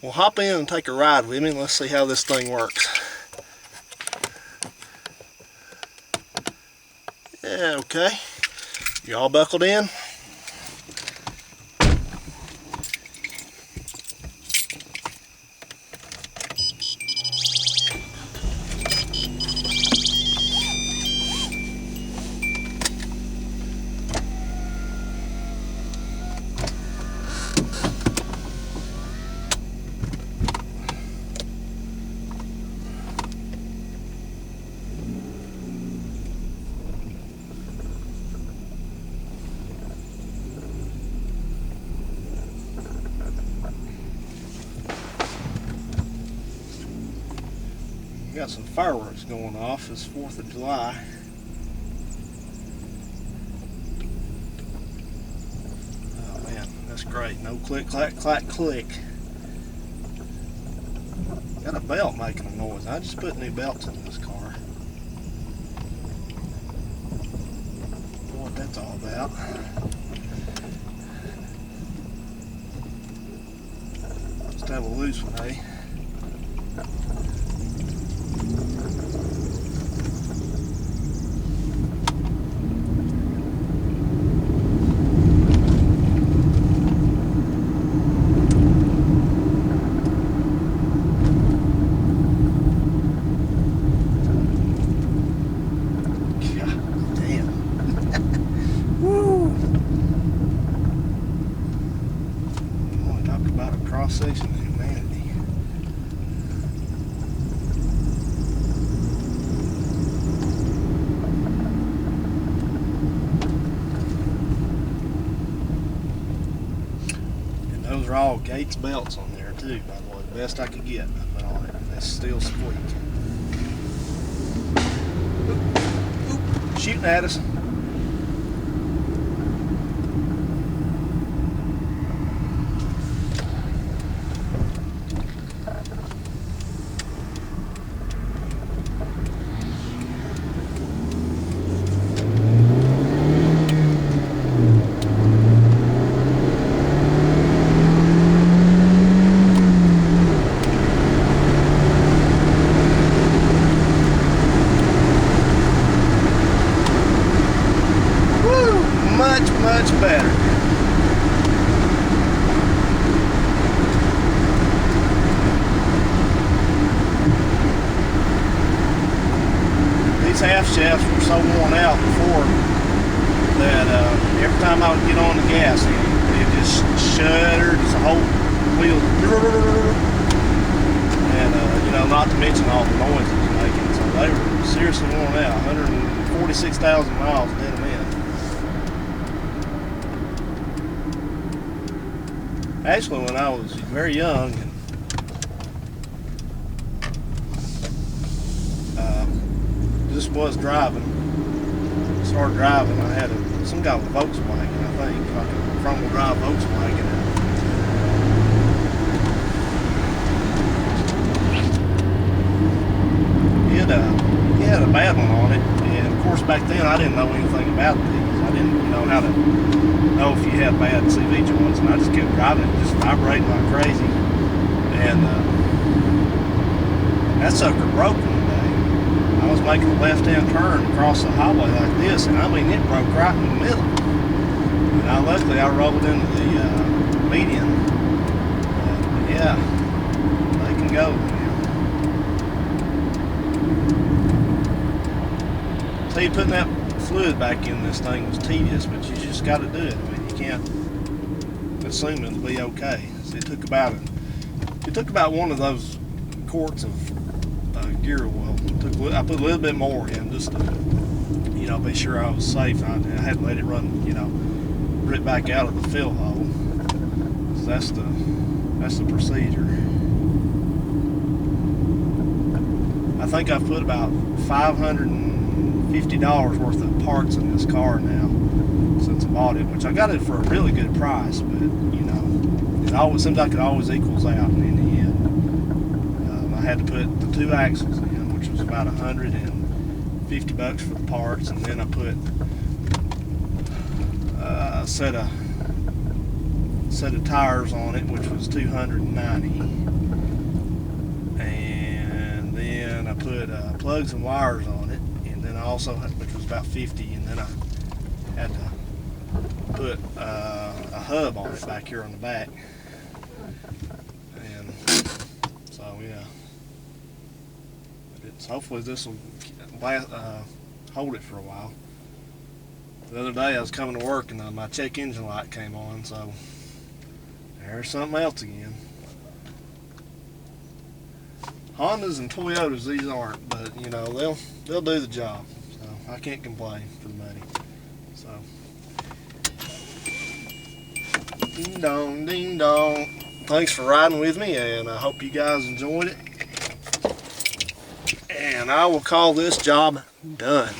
Well, hop in and take a ride with me and let's see how this thing works. Yeah, okay. You all buckled in? Got some fireworks going off. It's 4th of July. Oh man, that's great. No click, clack, clack, click. Got a belt making a noise. I just put new belts in this car. Know what that's all about. Just have a loose one, eh? Cross-section of humanity. And those are all Gates belts on there too, by the way. The best I could get put on it. They still squeak. Oop, shooting at us. Much better. These half shafts were so worn out before that every time I would get on the gas, it just shuddered. It's a whole wheel, and you know, not to mention all the noise it was making. So they were seriously worn out. 146,000 miles dead a minute. Actually, when I was very young and just was driving, started driving, I had some kind of Volkswagen, I think, like a front-wheel drive Volkswagen. He had a bad one on it, and of course back then I didn't know anything about these. I didn't know how to know if you had bad CV joints, and I just kept driving it, just vibrating like crazy. And that sucker broke one day. I was making a left-hand turn across the highway like this, and I mean it broke right in the middle. And luckily I rolled into the median. But yeah, they can go. So you putting that fluid back in this thing was tedious, but you just got to do it. I mean, you can't assume it'll be okay. So it took about one of those quarts of gear oil. I put a little bit more in just to, you know, be sure I was safe. I hadn't let it run, you know, rip back out of the fill hole. So that's the procedure. I think I've put about $550 worth of parts in this car now since I bought it, which I got it for a really good price, but you know, it always seems like it always equals out in the end. I had to put the 2 axles in, which was about $150 for the parts, and then I put a set of tires on it, which was 290, and then I put plugs and wires on it, and then I also, which was about 50, and then I had to put a hub on it back here on the back, and so yeah. Hopefully this will hold it for a while. The other day I was coming to work and my check engine light came on, so there's something else again. Hondas and Toyotas, these aren't, but you know, they'll do the job. So I can't complain for the money. So ding dong, ding dong. Thanks for riding with me, and I hope you guys enjoyed it. And I will call this job done.